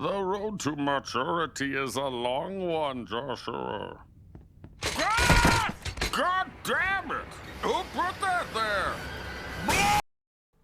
The road to maturity is a long one, Joshua. Ah! God damn it! Who put that there?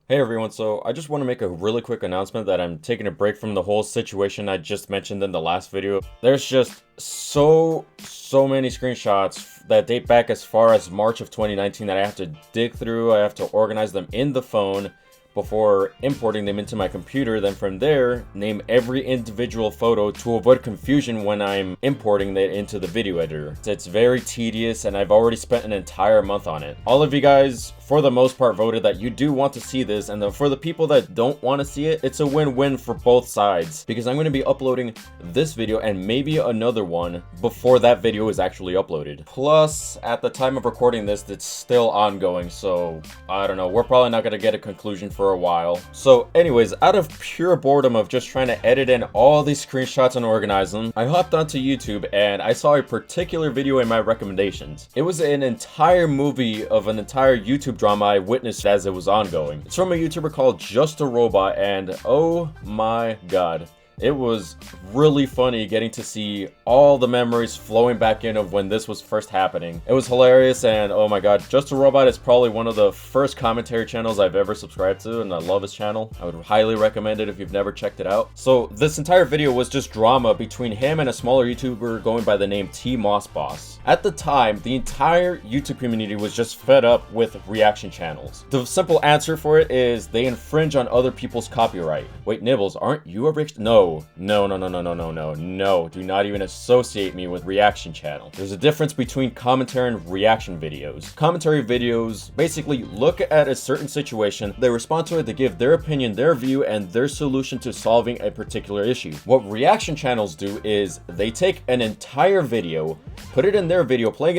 Hey everyone, so I just want to make a really quick announcement that I'm taking a break from the whole situation I just mentioned in the last video. There's just so many screenshots that date back as far as March of 2019 that I have to dig through. I have to organize them in the phone before importing them into my computer. Then from there, name every individual photo to avoid confusion when I'm importing it into the video editor. It's very tedious and I've already spent an entire month on it. All of you guys, for the most part, voted that you do want to see this, and for the people that don't want to see it, it's a win-win for both sides, because I'm going to be uploading this video and maybe another one before that video is actually uploaded. Plus, at the time of recording this, it's still ongoing, so I don't know, we're probably not going to get a conclusion for a while. So anyways, out of pure boredom of just trying to edit in all these screenshots and organize them, I hopped onto YouTube and I saw a particular video in my recommendations. It was an entire movie of an entire YouTube drama I witnessed as it was ongoing. It's from a YouTuber called Just a Robot, and oh my god, it was really funny getting to see all the memories flowing back in of when this was first happening. It was hilarious, and oh my god, Just a Robot is probably one of the first commentary channels I've ever subscribed to, and I love his channel. I would highly recommend it if you've never checked it out. So this entire video was just drama between him and a smaller YouTuber going by the name TMossBoss. At the time, the entire YouTube community was just fed up with reaction channels. The simple answer for it is they infringe on other people's copyright. Wait, Nibbles, aren't you a reaction? No, do not even associate me with reaction channel. There's a difference between commentary and reaction videos. Commentary videos basically look at a certain situation, they respond to it, they give their opinion, their view, and their solution to solving a particular issue. What reaction channels do is they take an entire video, put it in their video, play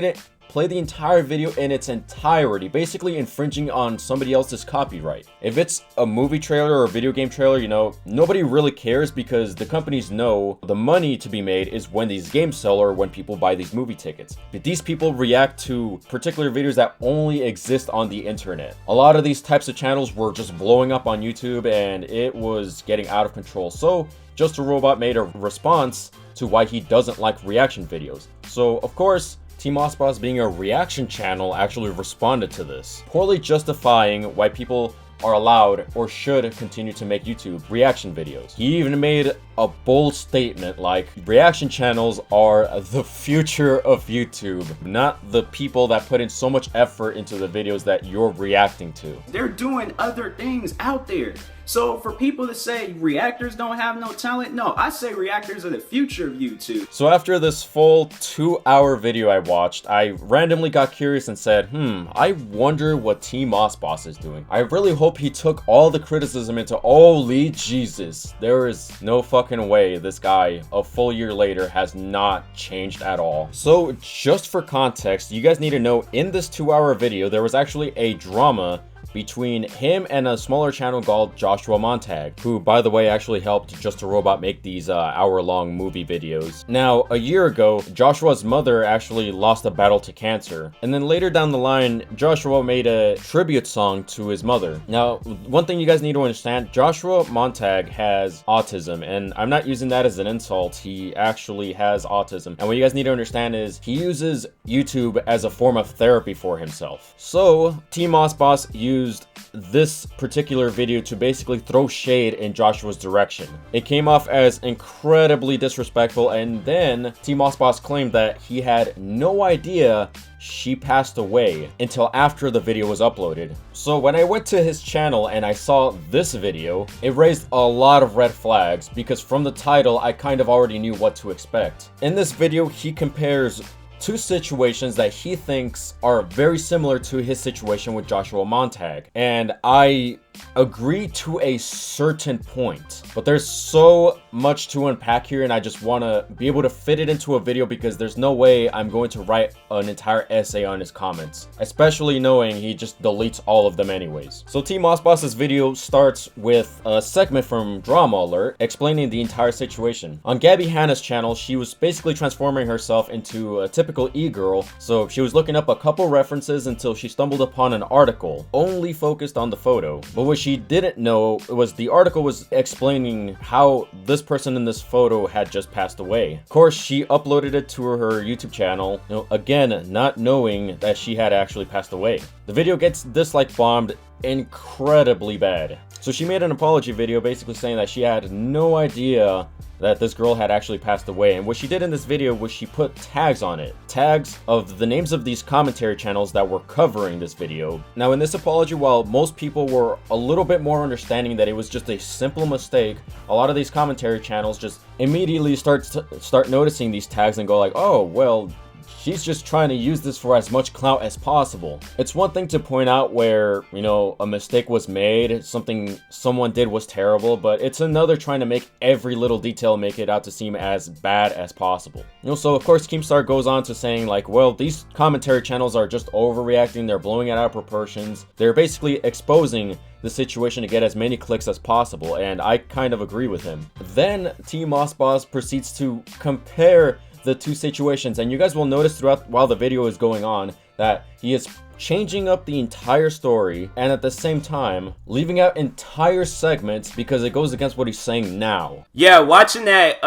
the entire video in its entirety, basically infringing on somebody else's copyright. If it's a movie trailer or a video game trailer, you know, nobody really cares because the companies know the money to be made is when these games sell or when people buy these movie tickets. But these people react to particular videos that only exist on the internet. A lot of these types of channels were just blowing up on YouTube and it was getting out of control. So Just a Robot made a response to why he doesn't like reaction videos. So of course, TMossBoss, being a reaction channel, actually responded to this, poorly justifying why people are allowed or should continue to make YouTube reaction videos. He even made a bold statement like, reaction channels are the future of YouTube, not the people that put in so much effort into the videos that you're reacting to. They're doing other things out there. So for people to say reactors don't have no talent, no, I say reactors are the future of YouTube. So after this full 2-hour video I watched, I randomly got curious and said, I wonder what TMossBoss is doing. I really hope he took all the criticism into, holy Jesus, there is no fucking way this guy a full year later has not changed at all. So just for context, you guys need to know in this 2-hour video, there was actually a drama between him and a smaller channel called Joshua Montague, who, by the way, actually helped Just a Robot make these hour-long movie videos. Now, a year ago, Joshua's mother actually lost a battle to cancer, and then later down the line, Joshua made a tribute song to his mother. Now, one thing you guys need to understand, Joshua Montague has autism, and I'm not using that as an insult, he actually has autism. And what you guys need to understand is, he uses YouTube as a form of therapy for himself. So, TMossBoss used this particular video to basically throw shade in Joshua's direction. It came off as incredibly disrespectful, and then TMossBoss claimed that he had no idea she passed away until after the video was uploaded. So when I went to his channel and I saw this video, it raised a lot of red flags because from the title I kind of already knew what to expect. In this video, he compares two situations that he thinks are very similar to his situation with Joshua Montague, and I agree to a certain point, but there's so much to unpack here and I just want to be able to fit it into a video because there's no way I'm going to write an entire essay on his comments, especially knowing he just deletes all of them anyways. So TMossBoss's video starts with a segment from Drama Alert explaining the entire situation. On Gabby Hanna's channel, she was basically transforming herself into a typical e-girl, so she was looking up a couple references until she stumbled upon an article only focused on the photo. But what she didn't know was the article was explaining how this person in this photo had just passed away. Of course, she uploaded it to her YouTube channel, again, not knowing that she had actually passed away. The video gets dislike bombed incredibly bad. So she made an apology video basically saying that she had no idea that this girl had actually passed away, and what she did in this video was she put tags on it. Tags of the names of these commentary channels that were covering this video. Now in this apology, while most people were a little bit more understanding that it was just a simple mistake, a lot of these commentary channels just immediately start noticing these tags and go like, oh, well, she's just trying to use this for as much clout as possible. It's one thing to point out where, a mistake was made, something someone did was terrible, but it's another trying to make every little detail make it out to seem as bad as possible. So of course Keemstar goes on to saying like, well, these commentary channels are just overreacting, they're blowing it out of proportions, they're basically exposing the situation to get as many clicks as possible, and I kind of agree with him. Then TMossBoss proceeds to compare the two situations, and you guys will notice throughout while the video is going on that he is changing up the entire story and at the same time leaving out entire segments because it goes against what he's saying now. Yeah, watching that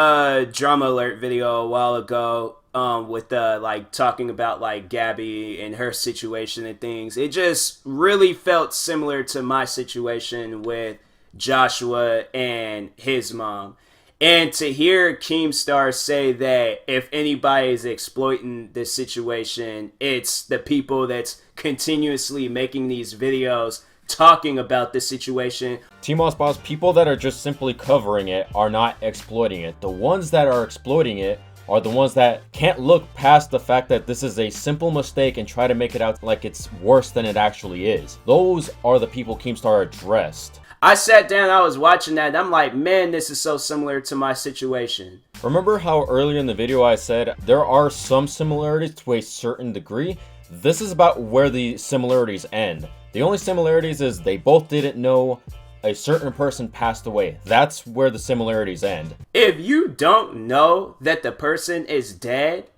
drama alert video a while ago with like talking about like Gabby and her situation and things, it just really felt similar to my situation with Joshua and his mom. And to hear Keemstar say that if anybody is exploiting this situation, it's the people that's continuously making these videos talking about the situation. TMossBoss, people that are just simply covering it are not exploiting it. The ones that are exploiting it are the ones that can't look past the fact that this is a simple mistake and try to make it out like it's worse than it actually is. Those are the people Keemstar addressed. I sat down, I was watching that, and I'm like, man, this is so similar to my situation. Remember how earlier in the video I said there are some similarities to a certain degree? This is about where the similarities end. The only similarities is they both didn't know a certain person passed away. That's where the similarities end. If you don't know that the person is dead,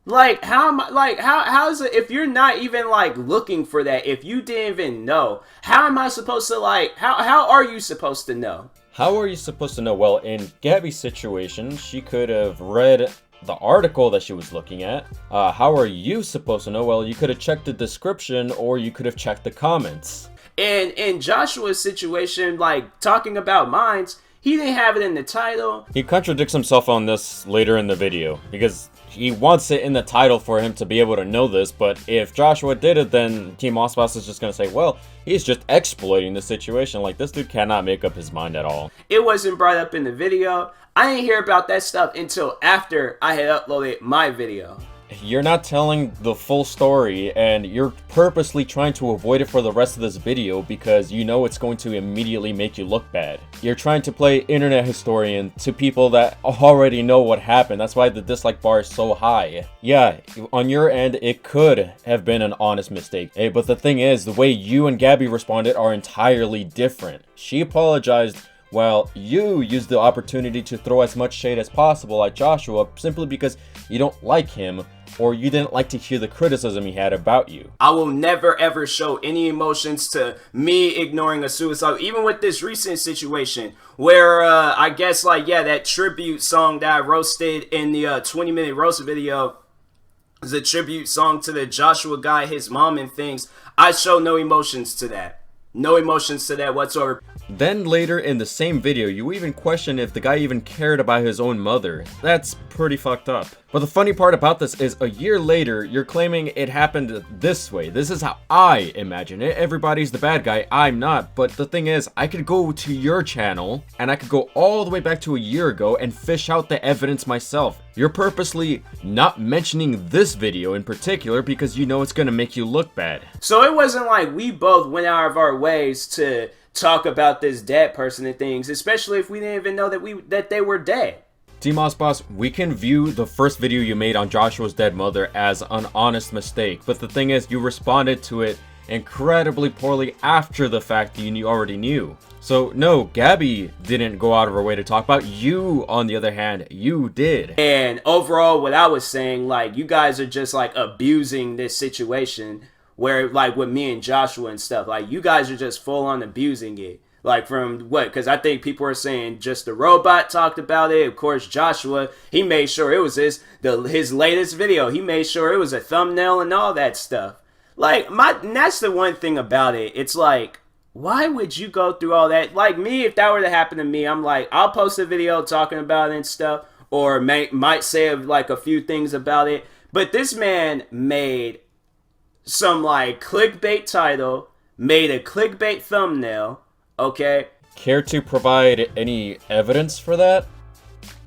like, how am I, like, how is it, if you're not even, like, looking for that, if you didn't even know, how am I supposed to, like, how are you supposed to know? How are you supposed to know? Well, in Gabby's situation, she could have read the article that she was looking at. How are you supposed to know? Well, you could have checked the description, or you could have checked the comments. And in Joshua's situation, like, talking about mines, he didn't have it in the title. He contradicts himself on this later in the video, because he wants it in the title for him to be able to know this, but if Joshua did it, then TMossBoss is just gonna say, well, he's just exploiting the situation. Like, this dude cannot make up his mind at all. It wasn't brought up in the video. I didn't hear about that stuff until after I had uploaded my video. You're not telling the full story, and you're purposely trying to avoid it for the rest of this video because you know it's going to immediately make you look bad. You're trying to play internet historian to people that already know what happened. That's why the dislike bar is so high. Yeah, on your end, it could have been an honest mistake. Hey, but the thing is, the way you and Gabby responded are entirely different. She apologized, while you used the opportunity to throw as much shade as possible at Joshua simply because you don't like him, or you didn't like to hear the criticism he had about you. I will never ever show any emotions to me ignoring a suicide, even with this recent situation where I guess, like, yeah, that tribute song that I roasted in the 20-minute roast video is a tribute song to the Joshua guy, his mom and things. I show no emotions to that. No emotions to that whatsoever. Then later in the same video, you even question if the guy even cared about his own mother. That's pretty fucked up. But the funny part about this is a year later, you're claiming it happened this way. This is how I imagine it. Everybody's the bad guy. I'm not. But the thing is, I could go to your channel and I could go all the way back to a year ago and fish out the evidence myself. You're purposely not mentioning this video in particular because you know it's gonna make you look bad. So it wasn't like we both went out of our ways to talk about this dead person and things, especially if we didn't even know that they were dead. TMossBoss, we can view the first video you made on Joshua's dead mother as an honest mistake, but the thing is, you responded to it incredibly poorly after the fact that you already knew. So no, Gabby didn't go out of her way to talk about you. On the other hand, you did. And overall, what I was saying, like, you guys are just like abusing this situation where like with me and Joshua and stuff, like you guys are just full on abusing it. Like from what? Because I think people are saying just the robot talked about it. Of course, Joshua, he made sure it was his latest video. He made sure it was a thumbnail and all that stuff. Like and that's the one thing about it. It's like, why would you go through all that? Like me, if that were to happen to me, I'm like, I'll post a video talking about it and stuff, or might say like a few things about it. But this man made some like clickbait title, made a clickbait thumbnail. Okay. Care to provide any evidence for that?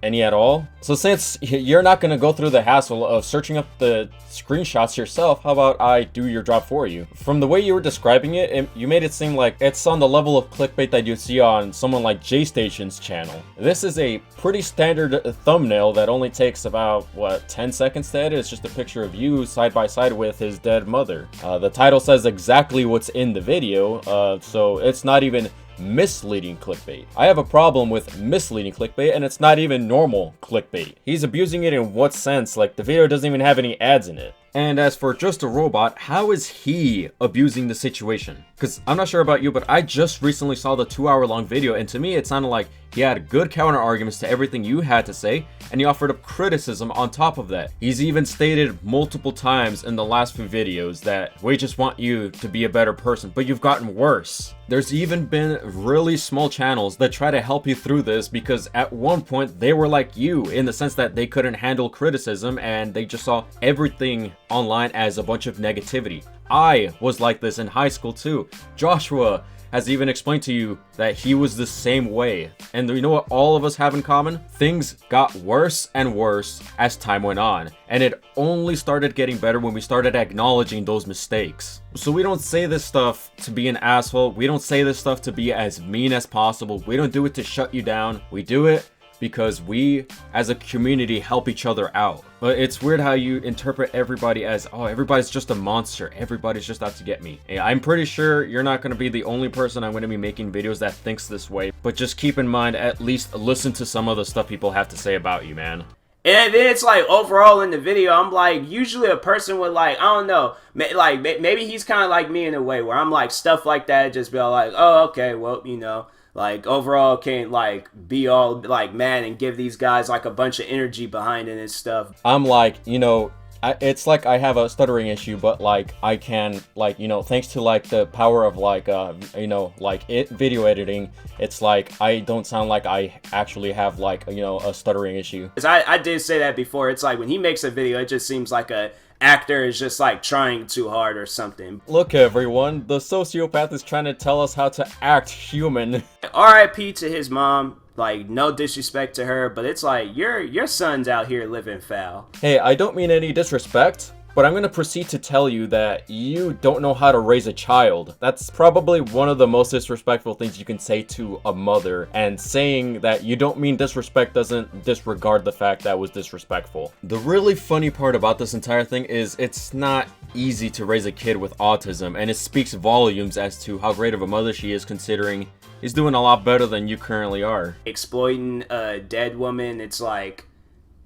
Any at all? So since you're not going to go through the hassle of searching up the screenshots yourself, how about I do your job for you? From the way you were describing it, you made it seem like it's on the level of clickbait that you see on someone like J-Station's channel. This is a pretty standard thumbnail that only takes about, what, 10 seconds to edit? It's just a picture of you side by side with his dead mother. The title says exactly what's in the video, so it's not even misleading clickbait. I have a problem with misleading clickbait, and it's not even normal clickbait. He's abusing it in what sense? Like, the video doesn't even have any ads in it. And as for Just a Robot, how is he abusing the situation? Because I'm not sure about you, but I just recently saw the 2-hour-long video, and to me it sounded like he had good counter arguments to everything you had to say, and he offered up criticism on top of that. He's even stated multiple times in the last few videos that we just want you to be a better person, but you've gotten worse. There's even been really small channels that try to help you through this, because at one point they were like you in the sense that they couldn't handle criticism and they just saw everything online as a bunch of negativity. I was like this in high school too. Joshua has even explained to you that he was the same way. And you know what all of us have in common? Things got worse and worse as time went on. And it only started getting better when we started acknowledging those mistakes. So we don't say this stuff to be an asshole. We don't say this stuff to be as mean as possible. We don't do it to shut you down. We do it because we as a community help each other out. But it's weird how you interpret everybody as, oh, everybody's just a monster, everybody's just out to get me. Hey, I'm pretty sure you're not going to be the only person I'm going to be making videos that thinks this way, but just keep in mind, at least listen to some of the stuff people have to say about you, man. And then it's like, overall in the video, I'm like, usually a person would like, I don't know, like maybe he's kind of like me in a way where I'm like, stuff like that, just be all like, oh, okay, well, you know, like overall can't like be all like mad and give these guys like a bunch of energy behind it and stuff. I'm like, you know, it's like I have a stuttering issue, but like I can, like, you know, thanks to like the power of like you know, like video editing, it's like I don't sound like I actually have like, you know, a stuttering issue. I did say that before. It's like when he makes a video, it just seems like a actor is just like trying too hard or something. Look everyone, the sociopath is trying to tell us how to act human. R.I.P. to his mom. Like, no disrespect to her, but it's like, your son's out here living foul. Hey, I don't mean any disrespect, but I'm going to proceed to tell you that you don't know how to raise a child. That's probably one of the most disrespectful things you can say to a mother, and saying that you don't mean disrespect doesn't disregard the fact that was disrespectful. The really funny part about this entire thing is it's not easy to raise a kid with autism, and it speaks volumes as to how great of a mother she is, considering he's doing a lot better than you currently are. Exploiting a dead woman, it's like,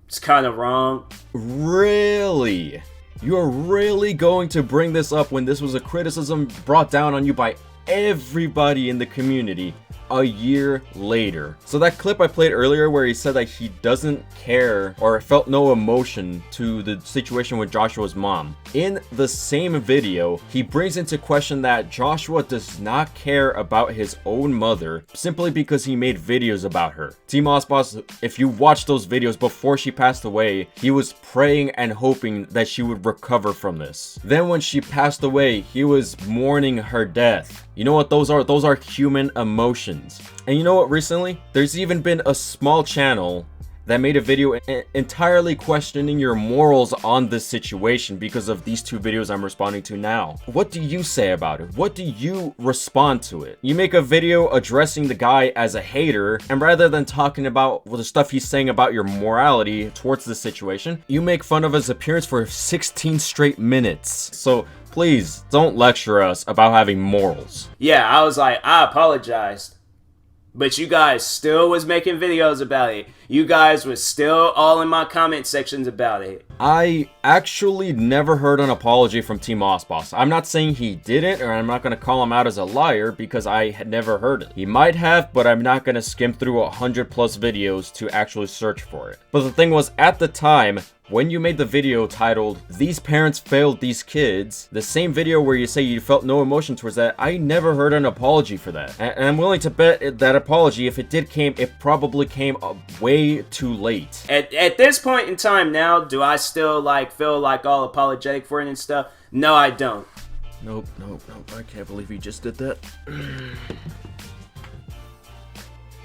it's kind of wrong. Really? You're really going to bring this up when this was a criticism brought down on you by everybody in the community a year later? So that clip I played earlier where he said that he doesn't care or felt no emotion to the situation with Joshua's mom, in the same video he brings into question that Joshua does not care about his own mother simply because he made videos about her. TMossBoss, if you watch those videos before she passed away, he was praying and hoping that she would recover from this. Then when she passed away, he was mourning her death. You know what those are? Those are human emotions. And you know what, recently there's even been a small channel that made a video entirely questioning your morals on this situation because of these two videos I'm responding to now. What do you say about it? What do you respond to it? You make a video addressing the guy as a hater, and rather than talking about the stuff he's saying about your morality towards this situation, you make fun of his appearance for 16 straight minutes. So please don't lecture us about having morals. Yeah, I was like, I apologized. But you guys still was making videos about it. You guys was still all in my comment sections about it. I actually never heard an apology from TMossBoss. I'm not saying he didn't, or I'm not going to call him out as a liar because I had never heard it. He might have, but I'm not going to skim through 100+ videos to actually search for it. But the thing was, at the time, when you made the video titled, "These Parents Failed These Kids," the same video where you say you felt no emotion towards that, I never heard an apology for that. And I'm willing to bet that apology, if it did came, it probably came way too late. At this point in time now, do I still like feel like all apologetic for it and stuff? No, I don't. Nope. I can't believe he just did that.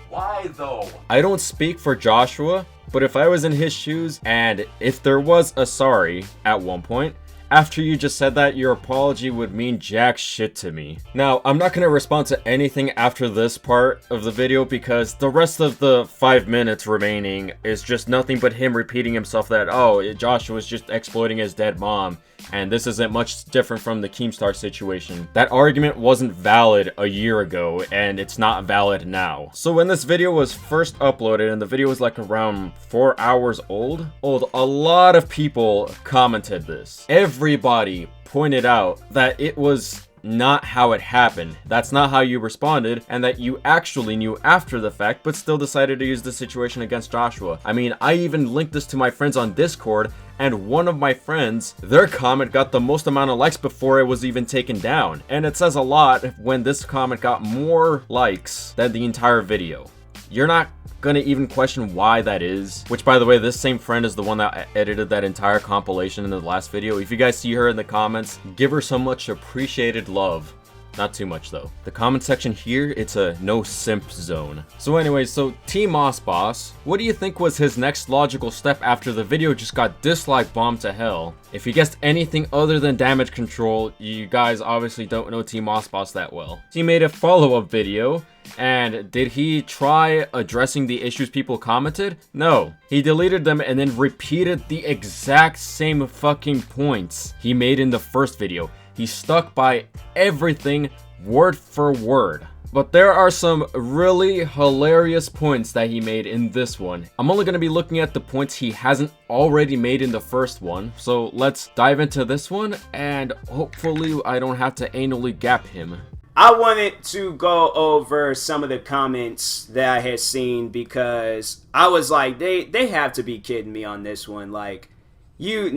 Why though? I don't speak for Joshua, but if I was in his shoes, and if there was a sorry at one point, after you just said that, your apology would mean jack shit to me. Now, I'm not going to respond to anything after this part of the video because the rest of the 5 minutes remaining is just nothing but him repeating himself that, oh, Joshua's just exploiting his dead mom, and this isn't much different from the Keemstar situation. That argument wasn't valid a year ago, and it's not valid now. So when this video was first uploaded, and the video was like around 4 hours old, a lot of people commented this. Everybody pointed out that it was not how it happened. That's not how you responded, and that you actually knew after the fact, but still decided to use the situation against Joshua. I mean, I even linked this to my friends on Discord, and one of my friends, their comment got the most amount of likes before it was even taken down. And it says a lot when this comment got more likes than the entire video. You're not gonna even question why that is, which, by the way, this same friend is the one that edited that entire compilation in the last video. If you guys see her in the comments, give her so much appreciated love. Not too much though. The comment section here, it's a no simp zone. So anyways, so TMossBoss, what do you think was his next logical step after the video just got dislike bombed to hell? If you guessed anything other than damage control, you guys obviously don't know TMossBoss that well. He made a follow-up video, and did he try addressing the issues people commented? No. He deleted them and then repeated the exact same fucking points he made in the first video. He stuck by everything word for word. But there are some really hilarious points that he made in this one. I'm only going to be looking at the points he hasn't already made in the first one. So let's dive into this one, and hopefully I don't have to anally gap him. I wanted to go over some of the comments that I had seen because I was like, they have to be kidding me on this one. Like, you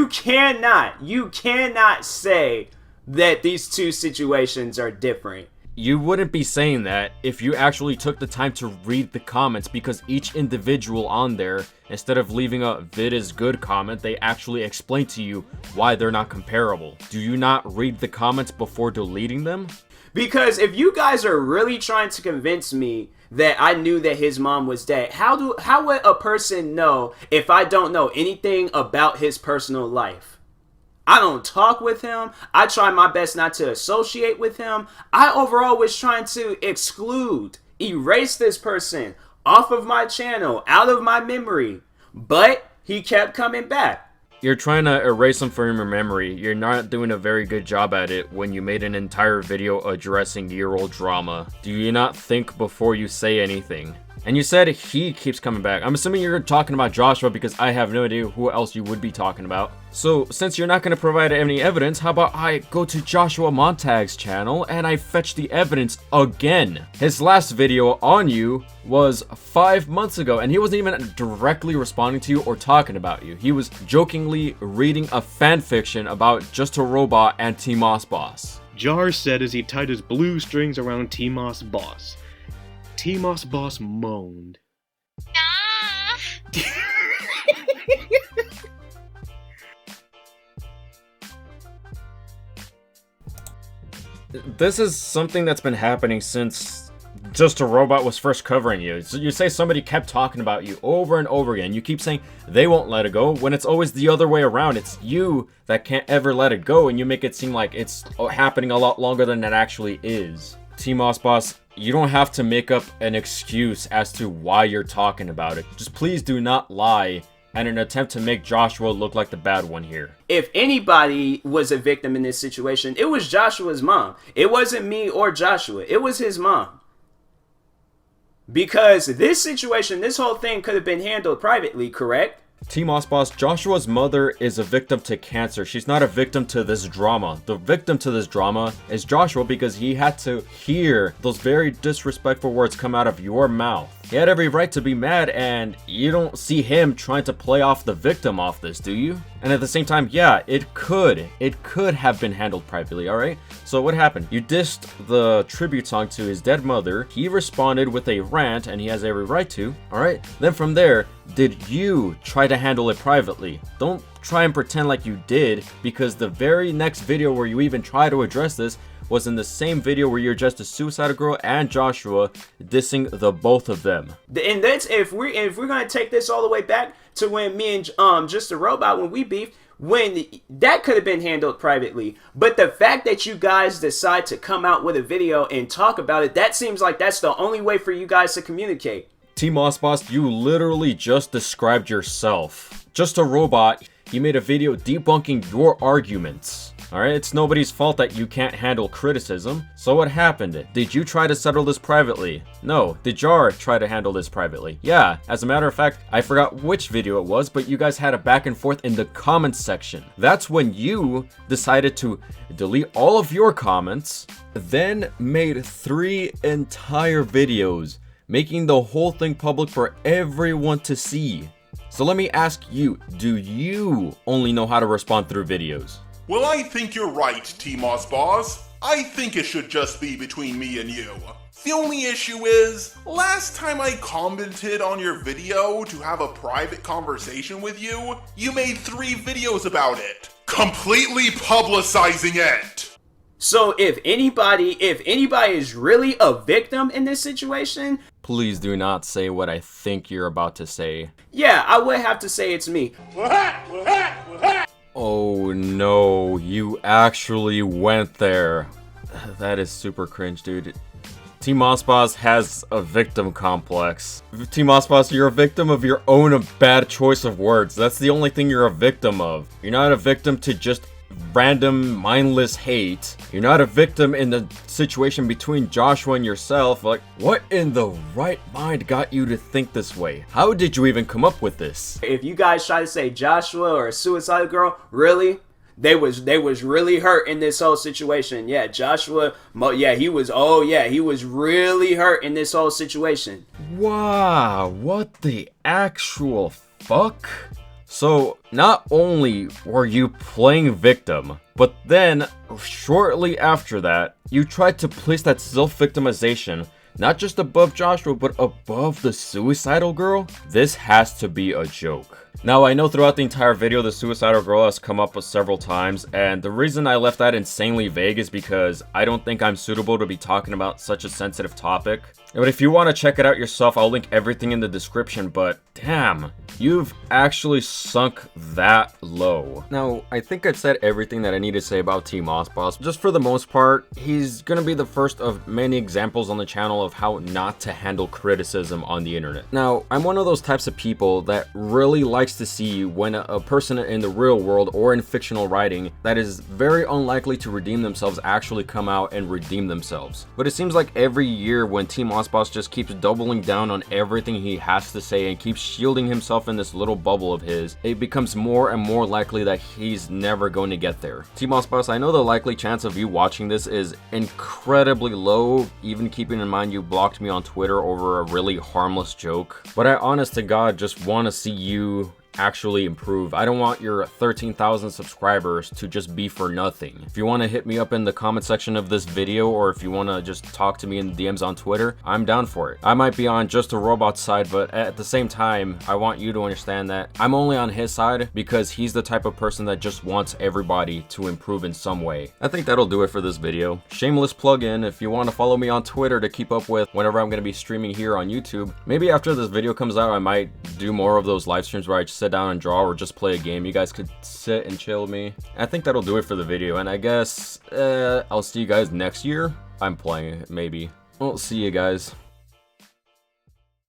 cannot say that these two situations are different. You wouldn't be saying that if you actually took the time to read the comments, because each individual on there, instead of leaving a "vid is good" comment, they actually explain to you why they're not comparable. Do you not read the comments before deleting them? Because if you guys are really trying to convince me that I knew that his mom was dead, how would a person know if I don't know anything about his personal life? I don't talk with him. I try my best not to associate with him. I overall was trying to erase this person off of my channel, out of my memory. But he kept coming back. You're trying to erase them from your memory. You're not doing a very good job at it when you made an entire video addressing year-old drama. Do you not think before you say anything? And you said he keeps coming back. I'm assuming you're talking about Joshua because I have no idea who else you would be talking about. So, since you're not going to provide any evidence, how about I go to Joshua Montague's channel and I fetch the evidence again? His last video on you was 5 months ago, and he wasn't even directly responding to you or talking about you. He was jokingly reading a fanfiction about Just a Robot and TMossBoss. Jar said as he tied his blue strings around TMossBoss. TMossBoss moaned. This is something that's been happening since Just a Robot was first covering you. So you say somebody kept talking about you over and over again. You keep saying they won't let it go when it's always the other way around. It's you that can't ever let it go, and you make it seem like it's happening a lot longer than it actually is. TMossBoss, you don't have to make up an excuse as to why you're talking about it. Just please do not lie in an attempt to make Joshua look like the bad one here. If anybody was a victim in this situation, it was Joshua's mom. It wasn't me or Joshua. It was his mom. Because this situation, this whole thing could have been handled privately, correct? TMossBoss, Joshua's mother is a victim to cancer. She's not a victim to this drama. The victim to this drama is Joshua because he had to hear those very disrespectful words come out of your mouth. He had every right to be mad, and you don't see him trying to play off the victim off this, do you? And at the same time, yeah, it could have been handled privately, alright? So what happened? You dissed the tribute song to his dead mother. He responded with a rant, and he has every right to, alright? Then from there, did you try to handle it privately? Don't try and pretend like you did, because the very next video where you even try to address this was in the same video where you addressed the suicidal girl and Joshua, dissing the both of them. And that's if we're gonna take this all the way back to when me and Just a Robot, when we beefed, when that could have been handled privately. But the fact that you guys decide to come out with a video and talk about it, that seems like that's the only way for you guys to communicate. TMossBoss, you literally just described yourself. Just a Robot, he made a video debunking your arguments. Alright, it's nobody's fault that you can't handle criticism. So what happened? Did you try to settle this privately? No. Did Jar try to handle this privately? Yeah. As a matter of fact, I forgot which video it was, but you guys had a back and forth in the comments section. That's when you decided to delete all of your comments, then made 3 entire videos, making the whole thing public for everyone to see. So let me ask you, do you only know how to respond through videos? Well, I think you're right, TMossBoss. I think it should just be between me and you. The only issue is, last time I commented on your video to have a private conversation with you, you made 3 videos about it, completely publicizing it. So if anybody is really a victim in this situation, please do not say what I think you're about to say. Yeah, I would have to say it's me. Oh no, you actually went there. That is super cringe, dude. TMossBoss has a victim complex. TMossBoss, you're a victim of your own bad choice of words. That's the only thing you're a victim of. You're not a victim to just random mindless hate. You're not a victim in the situation between Joshua and yourself. Like, what in the right mind got you to think this way? How did you even come up with this? If you guys try to say Joshua or a suicidal girl, really? They was really hurt in this whole situation. Yeah, Joshua, he was really hurt in this whole situation. Wow, what the actual fuck? So, not only were you playing victim, but then, shortly after that, you tried to place that self-victimization not just above Joshua, but above the suicidal girl? This has to be a joke. Now, I know throughout the entire video, the suicidal girl has come up several times, and the reason I left that insanely vague is because I don't think I'm suitable to be talking about such a sensitive topic. But if you want to check it out yourself, I'll link everything in the description, but damn, you've actually sunk that low. Now, I think I've said everything that I need to say about TMossBoss. Just for the most part, he's gonna be the first of many examples on the channel of how not to handle criticism on the internet. Now, I'm one of those types of people that really likes to see when a person in the real world or in fictional writing that is very unlikely to redeem themselves actually come out and redeem themselves. But it seems like every year when TMossBoss just keeps doubling down on everything he has to say and keeps shielding himself in this little bubble of his, it becomes more and more likely that he's never going to get there. TMossBoss, I know the likely chance of you watching this is incredibly low, even keeping in mind you blocked me on Twitter over a really harmless joke, but I honest to God just want to see you actually improve. I don't want your 13,000 subscribers to just be for nothing. If you want to hit me up in the comment section of this video, or if you want to just talk to me in the DMs on Twitter, I'm down for it. I might be on Just a Robot side, but at the same time, I want you to understand that I'm only on his side because he's the type of person that just wants everybody to improve in some way. I think that'll do it for this video. Shameless plug-in, if you want to follow me on Twitter to keep up with whenever I'm going to be streaming here on YouTube. Maybe after this video comes out, I might do more of those live streams where I just sit down and draw or just play a game. You guys could sit and chill with me. I think that'll do it for the video, and I guess I'll see you guys next year. I'm playing it, maybe. Well, see you guys.